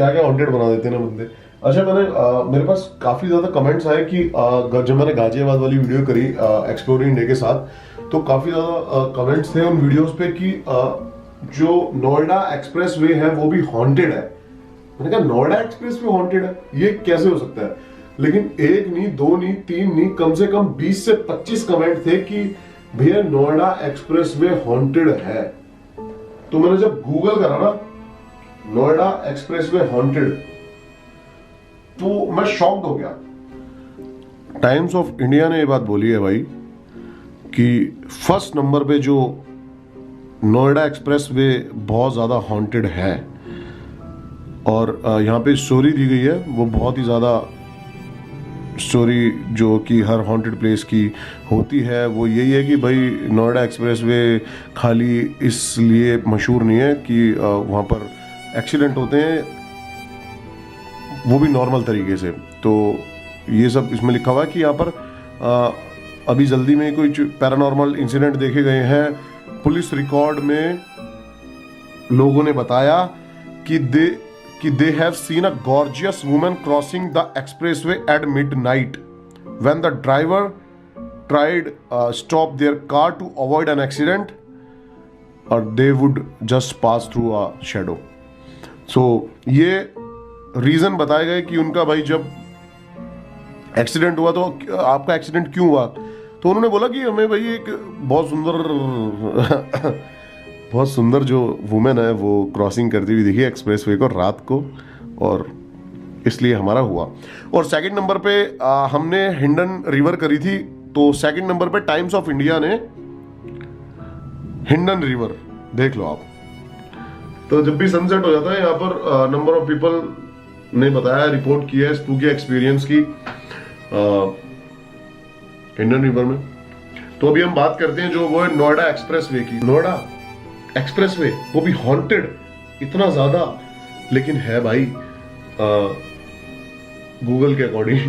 क्या क्या हॉन्टेड बना देते हैं ना बंदे। अच्छा मैंने मेरे पास काफी ज्यादा कमेंट्स आए कि जब मैंने गाजियाबाद वाली वीडियो करी एक्सप्लोरिंग इंडिया के साथ, तो काफी ज्यादा कमेंट्स थे उन वीडियोस पे कि जो नोएडा एक्सप्रेस वे है वो भी हॉन्टेड है। मैंने कहा नोएडा एक्सप्रेस वे हॉन्टेड है, ये कैसे हो सकता है? लेकिन एक नहीं, दो नहीं, तीन नहीं, कम से कम 20 से 25 कमेंट थे कि भैया नोएडा एक्सप्रेस वे हॉन्टेड है। तो मैंने जब गूगल करा ना नोएडा एक्सप्रेस वे हॉन्टेड, तो मैं शॉक्ड हो गया। टाइम्स ऑफ इंडिया ने ये बात बोली है भाई कि फर्स्ट नंबर पे जो नोएडा एक्सप्रेस वे बहुत ज़्यादा हॉन्टेड है, और यहाँ पे स्टोरी दी गई है वो बहुत ही ज़्यादा स्टोरी जो कि हर हॉन्टेड प्लेस की होती है वो यही है कि भाई नोएडा एक्सप्रेस वे खाली इसलिए मशहूर नहीं है कि वहाँ पर एक्सीडेंट होते हैं, वो भी नॉर्मल तरीके से। तो ये सब इसमें लिखा हुआ है कि यहाँ पर अभी जल्दी में कोई पैरानॉर्मल इंसिडेंट देखे गए हैं। पुलिस रिकॉर्ड में लोगों ने बताया कि they have seen a gorgeous woman crossing the expressway at midnight when the driver tried stop their car to avoid an accident, or they would just pass through a shadow. So ये reason बताए गए कि उनका भाई जब accident हुआ तो आपका एक्सीडेंट क्यों हुआ, तो उन्होंने बोला कि हमें भाई एक बहुत सुंदर जो वुमेन है वो क्रॉसिंग करती हुई दिखी एक्सप्रेसवे को रात को, और इसलिए हमारा हुआ। और सेकंड नंबर पे हमने हिंडन रिवर करी थी, तो सेकंड नंबर पे टाइम्स ऑफ इंडिया ने हिंडन रिवर देख लो आप। तो जब भी सनसेट हो जाता है यहाँ पर नंबर ऑफ पीपल ने बताया, रिपोर्ट किया है स्पूकी एक्सपीरियंस की हिंडन रिवर में। तो अभी हम बात करते हैं जो वो है नोएडा एक्सप्रेसवे की। नोएडा एक्सप्रेसवे वो भी हॉन्टेड इतना ज्यादा, लेकिन है भाई गूगल के अकॉर्डिंग।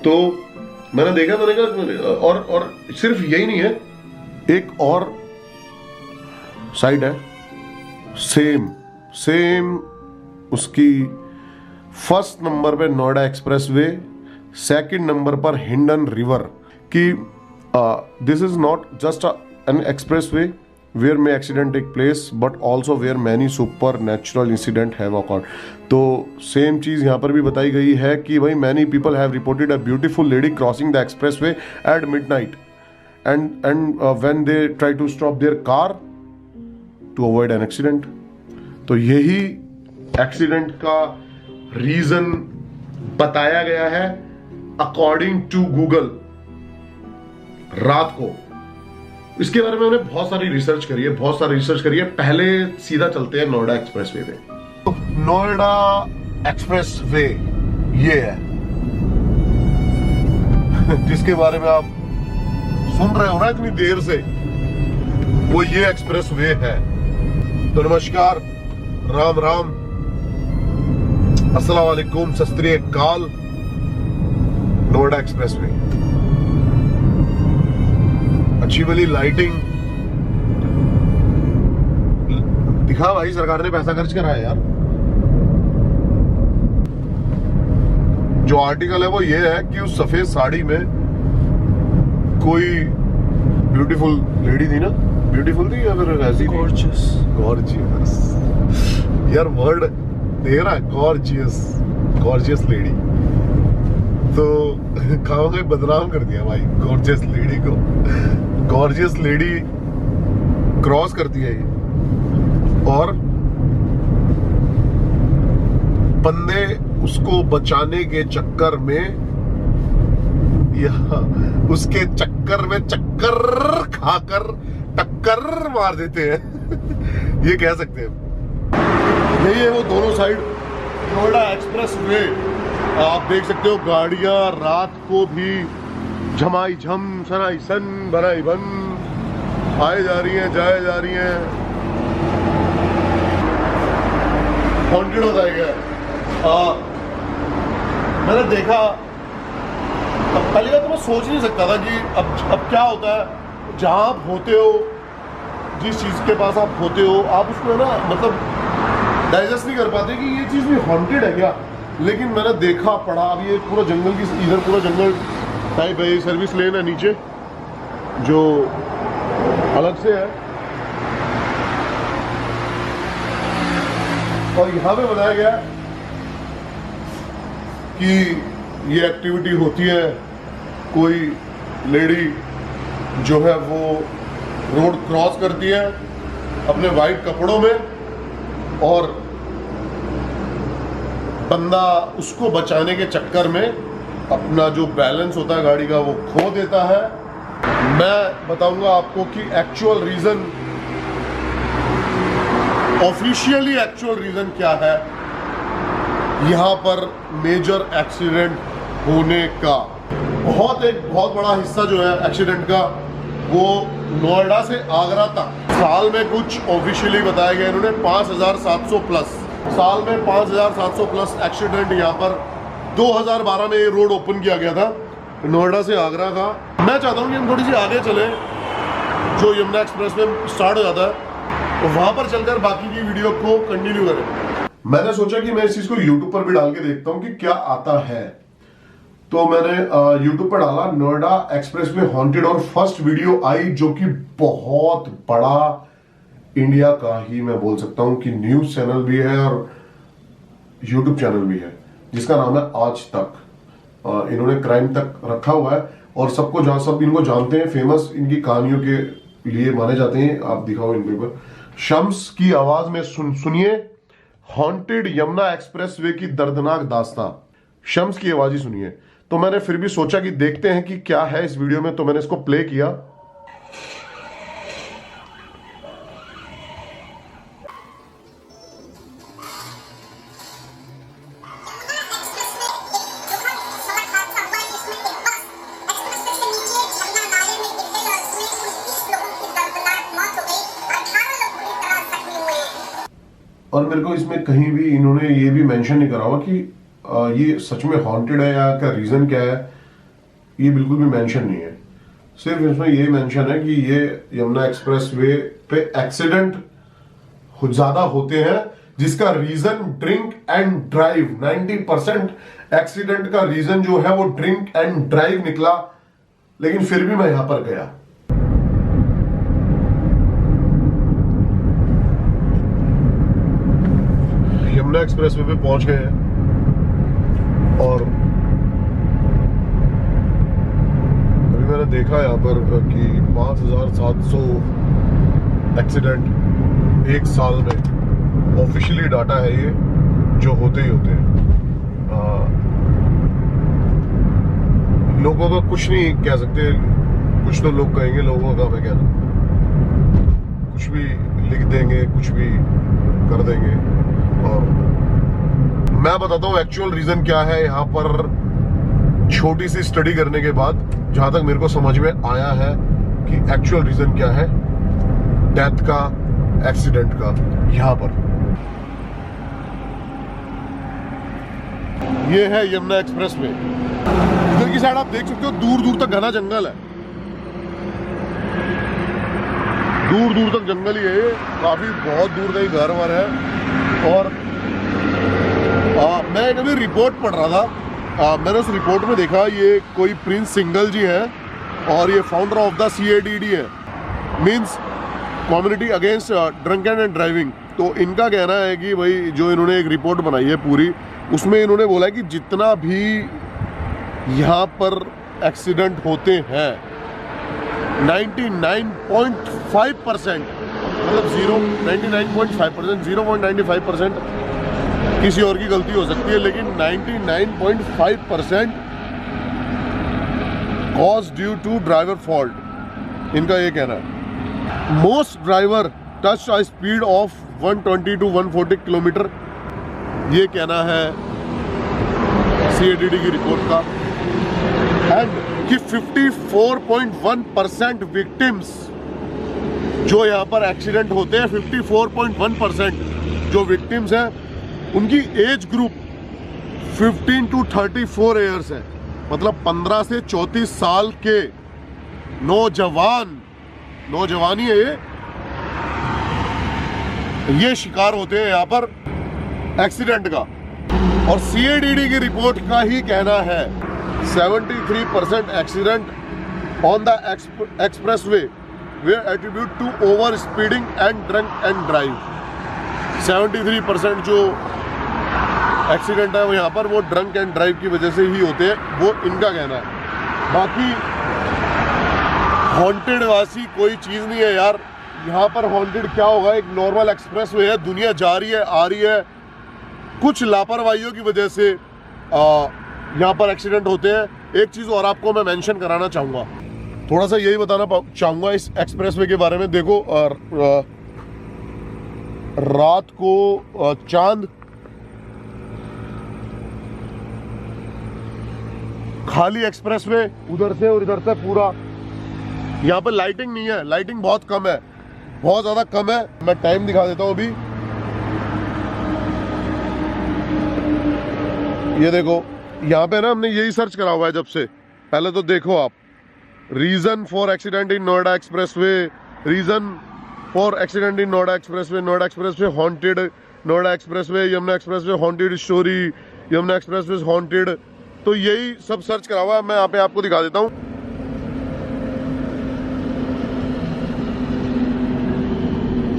तो मैंने देखा, मैंने कहा और सिर्फ यही नहीं है, एक और साइड है सेम उसकी। फर्स्ट नंबर पे नोएडा एक्सप्रेसवे, सेकंड नंबर पर हिंडन रिवर की। This is not just an expressway where may accident take place but also where many supernatural incident have occurred। तो सेम चीज यहाँ पर भी बताई गई है कि भाई many people have reported a beautiful lady crossing the expressway at midnight and when they try to stop their car to avoid an accident। तो यही एक्सीडेंट का रीजन बताया गया है अकॉर्डिंग टू गूगल रात को। इसके बारे में मैंने बहुत सारी रिसर्च करी है। पहले सीधा चलते हैं नोएडा एक्सप्रेसवे पे। तो नोएडा एक्सप्रेसवे ये है जिसके बारे में आप सुन रहे हो ना इतनी देर से, वो ये एक्सप्रेसवे है। तो नमस्कार, राम राम, अस्सलाम वालेकुम, सत श्री अकाल। नोएडा एक्सप्रेसवे, अच्छी वाली लाइटिंग दिखा भाई, सरकार ने पैसा खर्च करा है यार। जो आर्टिकल है वो ये है कि उस सफेद साड़ी में कोई ब्यूटीफुल लेडी थी ना, ब्यूटीफुल थी या फिर ऐसी? गॉर्जियस यार, वर्ड दे रहा है, गॉर्जियस लेडी। तो खाओ ने बदनाम कर दिया भाई गॉर्जियस लेडी को। गॉर्जियस लेडी क्रॉस करती है ये, और बंदे उसको बचाने के चक्कर में या उसके चक्कर में चक्कर खाकर टक्कर मार देते हैं ये कह सकते हैं। यही है वो दोनों साइड नोएडा एक्सप्रेस वे। आप देख सकते हो गाड़ियां रात को भी झमाई झम सनाई सन बनाई बन आए जा रही हैं, जाए जा रही हैं। हॉन्टेड हो जाएगा। मैंने देखा, पहली बात तो मैं सोच नहीं सकता था कि अब क्या होता है जहां आप होते हो, जिस चीज के पास आप होते हो, आप उसमें ना मतलब डाइजेस्ट नहीं कर पाते कि ये चीज़ भी हॉन्टेड है क्या। लेकिन मैंने देखा पढ़ा, अब ये पूरा जंगल की, इधर पूरा जंगल टाइप है, सर्विस लेन है नीचे जो अलग से है, और यहाँ पे बताया गया कि ये एक्टिविटी होती है, कोई लेडी जो है वो रोड क्रॉस करती है अपने वाइट कपड़ों में, और बंदा उसको बचाने के चक्कर में अपना जो बैलेंस होता है गाड़ी का वो खो देता है। मैं बताऊंगा आपको कि actual reason, officially actual reason क्या है यहां पर मेजर एक्सीडेंट होने का। एक बहुत बड़ा हिस्सा जो है एक्सीडेंट का वो नोएडा से आगरा तक साल में, कुछ ऑफिशियली बताया गया इन्होंने 5700 प्लस, साल में 5700 प्लस एक्सीडेंट यहाँ पर। 2012 में ये रोड ओपन किया गया था नोएडा से आगरा का। मैं चाहता हूँ कि हम थोड़ी सी आगे चले, जो यमुना एक्सप्रेस में स्टार्ट हो जाता है, तो वहां पर चलकर बाकी की वीडियो को कंटिन्यू करें। मैंने सोचा कि मैं इस चीज को YouTube पर भी डाल के देखता हूँ कि क्या आता है। तो मैंने YouTube पर डाला नोएडा एक्सप्रेस में हॉन्टेड, और फर्स्ट वीडियो आई जो कि बहुत बड़ा इंडिया का ही मैं बोल सकता हूं कि न्यूज चैनल भी है और YouTube चैनल भी है, जिसका नाम है आज तक। इन्होंने क्राइम तक रखा हुआ है और सब इनको जानते हैं, फेमस इनकी कहानियों के लिए माने जाते हैं। आप दिखाओ इन पेपर। शम्स की आवाज में सुनिए हॉन्टेड यमुना एक्सप्रेस वे की दर्दनाक दास्तां। शम्स की आवाज ही सुनिए। तो मैंने फिर भी सोचा कि देखते हैं कि क्या है इस वीडियो में, तो मैंने इसको प्ले किया। और मेरे को इसमें कहीं भी इन्होंने ये भी मेंशन नहीं करा हुआ कि ये सच में हॉन्टेड है या क्या रीजन क्या है, ये बिल्कुल भी मेंशन नहीं है। सिर्फ इसमें ये मेंशन है कि ये यमुना एक्सप्रेस वे पे एक्सीडेंट ज्यादा होते हैं, जिसका reason drink and drive. 90% accident का रीजन जो है वो ड्रिंक एंड ड्राइव निकला। लेकिन फिर भी मैं यहां पर गया। यमुना एक्सप्रेस वे पे पहुंच गए हैं और अभी मैंने देखा यहाँ पर कि 5700 एक्सीडेंट एक साल में, ऑफिशियली डाटा है ये, जो होते ही होते हैं। लोगों का कुछ नहीं कह सकते, कुछ तो लोग कहेंगे, लोगों का मैं कहना, कुछ भी लिख देंगे, कुछ भी कर देंगे। और मैं बताता हूँ एक्चुअल रीजन क्या है यहाँ पर। छोटी सी स्टडी करने के बाद जहां तक मेरे को समझ में आया है कि एक्चुअल रीजन क्या है डेथ का, एक्सीडेंट का। यहाँ पर ये है यमुना एक्सप्रेस वे। इधर की साइड आप देख सकते हो दूर दूर तक घना जंगल है, दूर दूर तक जंगल ही है ये, काफी बहुत दूर तक घर वर है। और मैं कभी रिपोर्ट पढ़ रहा था, मैंने उस रिपोर्ट में देखा ये कोई प्रिंस सिंगल जी हैं और ये फाउंडर ऑफ द CADD है, means community against drunken and driving. तो इनका कहना है कि भाई जो इन्होंने एक रिपोर्ट बनाई है पूरी, उसमें इन्होंने बोला है कि जितना भी यहाँ पर एक्सीडेंट होते हैं 99.5%, मतलब 99.5%, 0.95% किसी और की गलती हो सकती है, लेकिन 99.5% cause due to driver fault, इनका ये कहना है। Most driver touch a speed of 120 to 140 kilometre, ये कहना है CADD की रिपोर्ट का। एंड कि 54.1% विक्टिम्स जो यहाँ पर एक्सीडेंट होते हैं, 54.1% जो विक्टिम्स हैं उनकी एज ग्रुप 15 to 34 ईयर्स है, मतलब 15 से 34 साल के नौजवानी है ये शिकार होते हैं यहाँ पर। एक्सीडेंट का। और CADD की रिपोर्ट का ही कहना है 73% एक्सीडेंट ऑन द एक्सप्रेसवे वे attribute to over speeding and drunk and drive. 73% जो एक्सीडेंट है वो यहाँ पर वो ड्रंक एंड ड्राइव की वजह से ही होते हैं, वो इनका कहना है। बाकी हॉन्टेड वासी कोई चीज़ नहीं है यार, यहाँ पर हॉन्टेड क्या होगा, एक नॉर्मल एक्सप्रेसवे है, दुनिया जा रही है आ रही है, कुछ लापरवाहियों की वजह से यहाँ पर एक्सीडेंट होते हैं। एक चीज़ और आपको मैं मेंशन कराना चाहूँगा, थोड़ा सा यही बताना चाहूँगा इस एक्सप्रेसवे के बारे में। देखो रात को चांद खाली एक्सप्रेसवे उधर से और इधर से पूरा, यहाँ पर लाइटिंग नहीं है, लाइटिंग बहुत कम है, बहुत ज़्यादा कम है। मैं टाइम दिखा देता हूँ अभी, ये देखो यहाँ पे ना हमने यही सर्च करा हुआ है जब से। पहले तो देखो आप, reason for accident in Noida expressway, reason for accident in Noida expressway haunted, Noida expressway, Yamuna expressway haunted story, Yamuna expressway haunted, तो यही सब सर्च करा हुआ है। मैं यहाँ पे आपको दिखा देता हूँ।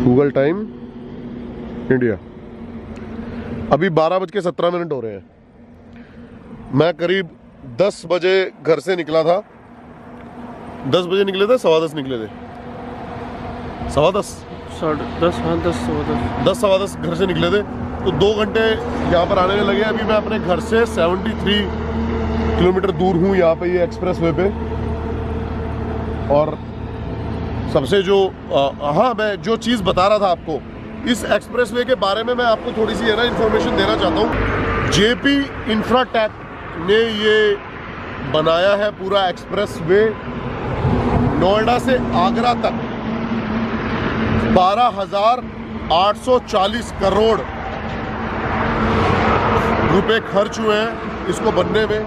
गूगल टाइम इंडिया, अभी 12:17 हो रहे हैं। मैं करीब 10 बजे घर से निकला था, 10 बजे निकले थे, 10:15 निकले थे, 10:15 10:15 घर से निकले थे, तो 2 घंटे यहाँ पर आने में लगे। अभी मैं अपने घर से 73 किलोमीटर दूर हूँ यहाँ पे, ये एक्सप्रेसवे पे। और सबसे जो हाँ, मैं जो चीज़ बता रहा था आपको इस एक्सप्रेसवे के बारे में, मैं आपको थोड़ी सी है ना इन्फॉर्मेशन देना चाहता हूँ। JP इंफ्राटेक ने ये बनाया है पूरा एक्सप्रेसवे, नोएडा से आगरा तक 12,840 करोड़ रुपए खर्च हुए हैं इसको बनने में।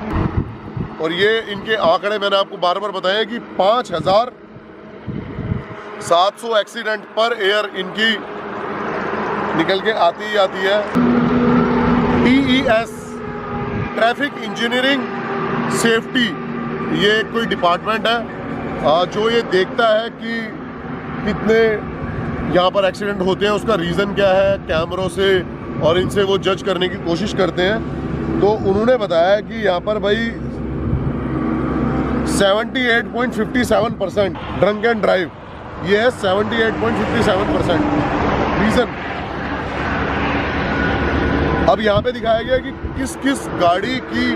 और ये इनके आंकड़े मैंने आपको बार बार बताया कि 5,700 एक्सीडेंट पर एयर इनकी निकल के आती ही आती है। TES ट्रैफिक इंजीनियरिंग सेफ्टी, ये कोई डिपार्टमेंट है जो ये देखता है कि कितने यहाँ पर एक्सीडेंट होते हैं, उसका रीज़न क्या है, कैमरों से और इनसे वो जज करने की कोशिश करते हैं। तो उन्होंने बताया कि यहाँ पर भाई 78.57% ड्रंक एंड ड्राइव, ये है 78.57% रीज़न। अब यहाँ पे दिखाया गया कि किस किस गाड़ी की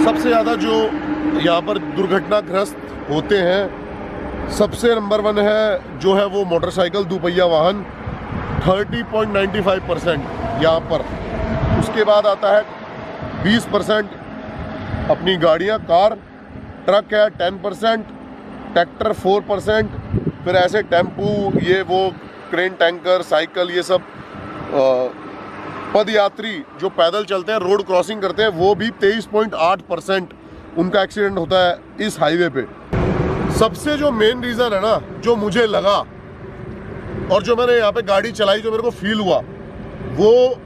सबसे ज़्यादा जो यहाँ पर दुर्घटनाग्रस्त होते हैं। सबसे नंबर 1 है जो है वो मोटरसाइकिल, दोपहिया वाहन, 30.95% यहाँ पर। उसके बाद आता है 20% अपनी गाड़ियाँ, कार, ट्रक है 10%, ट्रैक्टर 4%, फिर ऐसे टेम्पू, ये वो क्रेन, टैंकर, साइकिल, ये सब पदयात्री जो पैदल चलते हैं, रोड क्रॉसिंग करते हैं, वो भी 23.8% उनका एक्सीडेंट होता है इस हाईवे पे। सबसे जो मेन रीज़न है ना, जो मुझे लगा और जो मैंने यहाँ पे गाड़ी चलाई, जो मेरे को फील हुआ, वो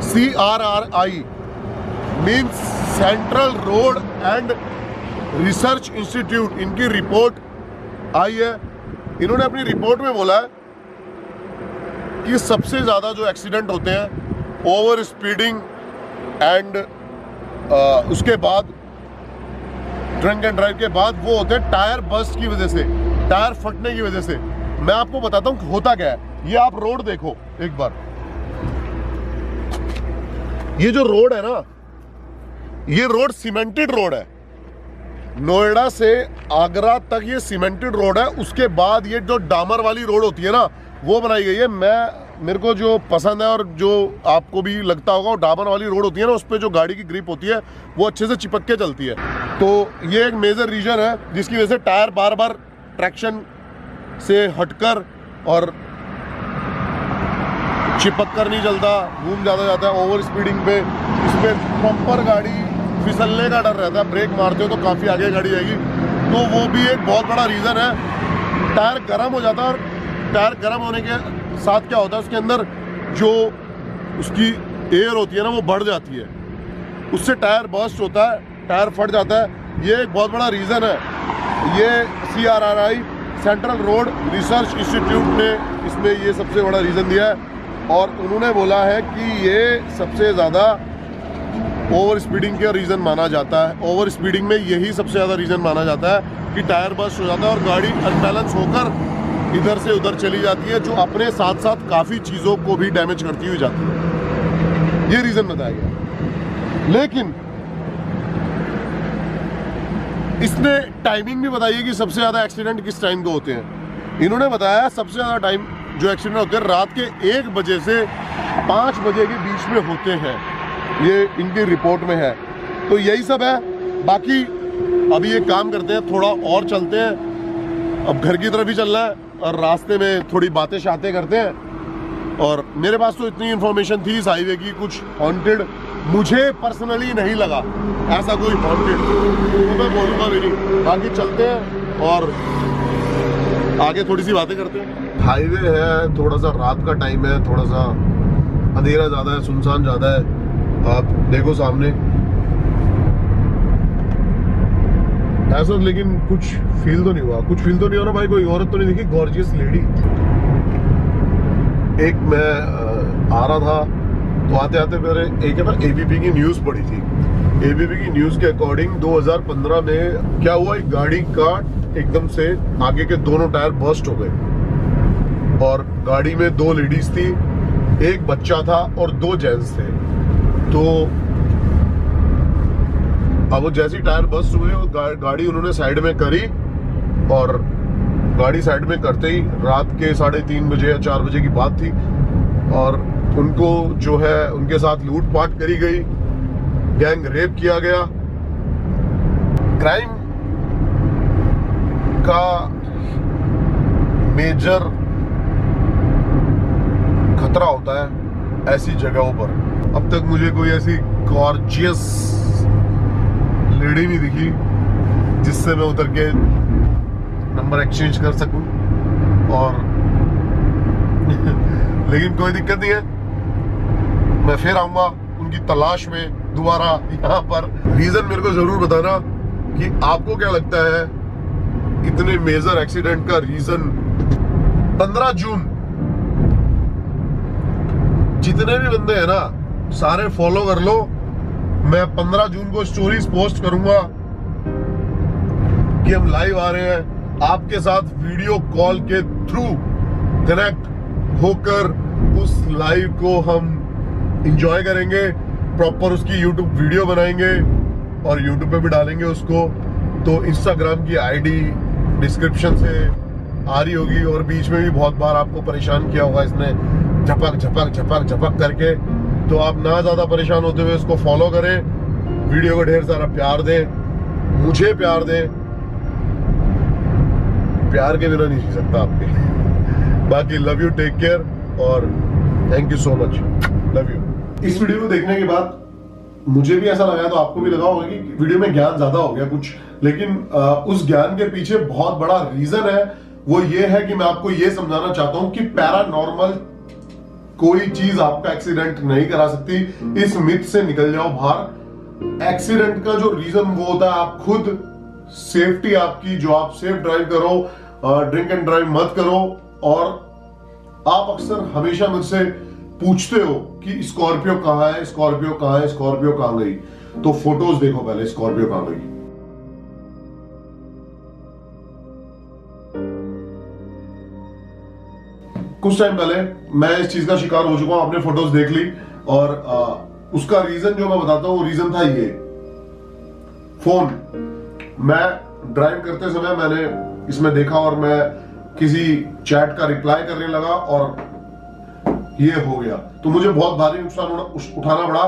CRRI means central road and research institute, इनकी रिपोर्ट आई है। इन्होंने अपनी रिपोर्ट में बोला है कि सबसे ज़्यादा जो एक्सीडेंट होते हैं ओवर स्पीडिंग एंड उसके बाद ड्रंक एंड ड्राइव के बाद, वो होते हैं टायर बस्ट की वजह से, टायर फटने की वजह से। मैं आपको बताता हूँ होता क्या है। ये आप रोड देखो एक बार, ये जो रोड है ना, ये रोड सीमेंटेड रोड है। नोएडा से आगरा तक ये सीमेंटेड रोड है। उसके बाद ये जो डामर वाली रोड होती है ना, वो बनाई गई है। मेरे को जो पसंद है और जो आपको भी लगता होगा, वो डामर वाली रोड होती है ना, उस पर जो गाड़ी की ग्रिप होती है वो अच्छे से चिपक के चलती है। तो ये एक मेजर रीजन है जिसकी वजह से टायर बार बार ट्रैक्शन से हटकर और चिपक कर नहीं चलता, घूम ज़्यादा जाता है ओवर स्पीडिंग पे। इसमें प्रॉपर गाड़ी फिसलने का डर रहता है, ब्रेक मारते हो तो काफ़ी आगे गाड़ी जाएगी। तो वो भी एक बहुत बड़ा रीज़न है। टायर गर्म हो जाता है और टायर गर्म होने के साथ क्या होता है, उसके अंदर जो उसकी एयर होती है ना वो बढ़ जाती है, उससे टायर बर्स्ट होता है, टायर फट जाता है। ये एक बहुत बड़ा रीज़न है। ये CRRI central road research institute ने इसमें ये सबसे बड़ा रीज़न दिया है और उन्होंने बोला है कि ये सबसे ज़्यादा ओवर स्पीडिंग का रीज़न माना जाता है। ओवर स्पीडिंग में यही सबसे ज़्यादा रीज़न माना जाता है कि टायर बर्स्ट हो जाता है और गाड़ी अनबैलेंस होकर इधर से उधर चली जाती है, जो अपने साथ साथ काफ़ी चीज़ों को भी डैमेज करती हुई जाती है। ये रीज़न बताया गया। लेकिन इसने टाइमिंग भी बताई है कि सबसे ज़्यादा एक्सीडेंट किस टाइम को होते हैं। इन्होंने बताया सबसे ज़्यादा टाइम जो एक्सीडेंट होते हैं रात के 1 बजे से 5 बजे के बीच में होते हैं, ये इनकी रिपोर्ट में है। तो यही सब है। बाकी अभी एक काम करते हैं, थोड़ा और चलते हैं, अब घर की तरफ ही चलना है और रास्ते में थोड़ी बातें शातें करते हैं। और मेरे पास तो इतनी इन्फॉर्मेशन थी इस हाईवे की, कुछ हॉन्टेड मुझे पर्सनली नहीं लगा ऐसा कोई हॉन्टेड, तो मैं बोलूँगा भी नहीं। बाकी चलते हैं और आगे थोड़ी सी बातें करते हैं। हाईवे है, थोड़ा सा रात का टाइम है, थोड़ा सा अंधेरा ज़्यादा है, सुनसान ज़्यादा है। आप देखो सामने ऐसा, लेकिन कुछ फील तो नहीं हुआ, कुछ फील तो नहीं हो रहा भाई। कोई औरत तो नहीं दिखी गॉर्जियस लेडी। एक मैं आ रहा था तो आते आते मेरे एक है ना ABP की न्यूज़ पढ़ी थी। ABP की न्यूज़ के अकॉर्डिंग 2015 में क्या हुआ, एक गाड़ी का एकदम से आगे के दोनों टायर बर्स्ट हो गए और गाड़ी में 2 लेडीज थी, एक बच्चा था और 2 जेंट्स थे। तो अब वो जैसी टायर बर्स्ट हुए गाड़ी उन्होंने साइड में करी और गाड़ी साइड में करते ही रात के 3:30 बजे या 4 बजे की बात थी और उनको जो है उनके साथ लूटपाट करी गई, गैंग रेप किया गया। क्राइम का मेजर खतरा होता है ऐसी जगहों पर। अब तक मुझे कोई ऐसी गॉर्जियस लेडी नहीं दिखी जिससे मैं उतर के नंबर एक्सचेंज कर सकूं और लेकिन कोई दिक्कत नहीं है, मैं फिर आऊंगा उनकी तलाश में दोबारा यहाँ पर। रीजन मेरे को जरूर बताना कि आपको क्या लगता है इतने मेजर एक्सीडेंट का रीजन। 15 जून जितने भी बंदे हैं ना सारे फॉलो कर लो। मैं 15 जून को स्टोरीज पोस्ट करूंगा कि हम लाइव आ रहे हैं, आपके साथ वीडियो कॉल के थ्रू कनेक्ट होकर उस लाइव को हम एंजॉय करेंगे। प्रॉपर उसकी यूट्यूब वीडियो बनाएंगे और यूट्यूब पे भी डालेंगे उसको। तो इंस्टाग्राम की आईडी डिस्क्रिप्शन से आ रही होगी और बीच में भी बहुत बार आपको परेशान किया होगा इसने झपक झपक झपक झपक करके। तो आप ना ज्यादा परेशान होते हुए इसको फॉलो करें, वीडियो को ढेर सारा प्यार दें, मुझे प्यार दें, प्यार के बिना नहीं जी सकता आपके। बाकी लव यू, टेक केयर और thank you so much, love you. इस वीडियो को देखने के बाद मुझे भी ऐसा लगा, तो आपको भी लगा होगा कि वीडियो में ज्ञान ज्यादा हो गया कुछ, लेकिन उस ज्ञान के पीछे बहुत बड़ा रीजन है। वो ये है कि मैं आपको ये समझाना चाहता हूं कि पैरानॉर्मल कोई चीज आपका एक्सीडेंट नहीं करा सकती। इस मिथ से निकल जाओ बाहर। एक्सीडेंट का जो रीजन वो होता है आप खुद, सेफ्टी आपकी, जो आप सेफ ड्राइव करो, ड्रिंक एंड ड्राइव मत करो। और आप अक्सर हमेशा मुझसे पूछते हो कि स्कॉर्पियो कहां है, स्कॉर्पियो कहां है, स्कॉर्पियो कहां गई। तो फोटोज देखो पहले, स्कॉर्पियो कहां गई। कुछ टाइम पहले मैं इस चीज का शिकार हो चुका हूं, आपने फोटोज देख ली। और उसका रीजन जो मैं बताता हूं, वो रीजन था ये फोन। मैं ड्राइव करते समय मैंने इसमें देखा और मैं किसी चैट का रिप्लाई करने लगा और ये हो गया। तो मुझे बहुत भारी नुकसान उठाना पड़ा।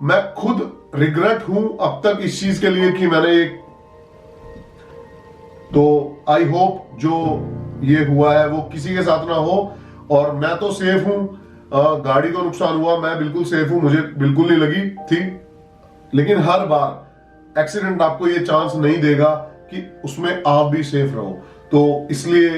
मैं खुद रिग्रेट हूं अब तक इस चीज के लिए कि मैंने एक, तो आई होप जो ये हुआ है वो किसी के साथ ना हो। और मैं तो सेफ हूं, गाड़ी को नुकसान हुआ, मैं बिल्कुल सेफ हूं, मुझे बिल्कुल नहीं लगी थी। लेकिन हर बार एक्सीडेंट आपको ये चांस नहीं देगा कि उसमें आप भी सेफ रहो। तो इसलिए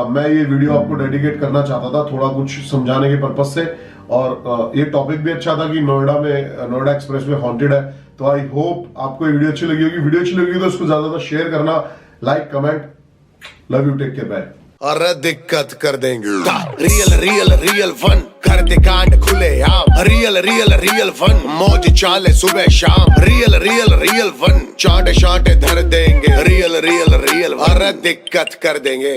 मैं ये वीडियो आपको डेडिकेट करना चाहता था, थोड़ा कुछ समझाने के पर्पज से। और ये टॉपिक भी अच्छा था कि नोएडा एक्सप्रेस वे हॉन्टेड है। तो आई होप आपको ये वीडियो अच्छी लगी होगी। वीडियो अच्छी लगी तो इसको ज्यादा ज्यादा शेयर करना, like, comment. Love you, take care, bye. अरे दिक्कत कर देंगे। रियल रियल रियल फन करते कांड खुले आम। रियल रियल रियल फन मौज चाले सुबह शाम। रियल रियल रियल फन चाटे चाटे धर देंगे। रियल रियल रियल अरे दिक्कत कर देंगे।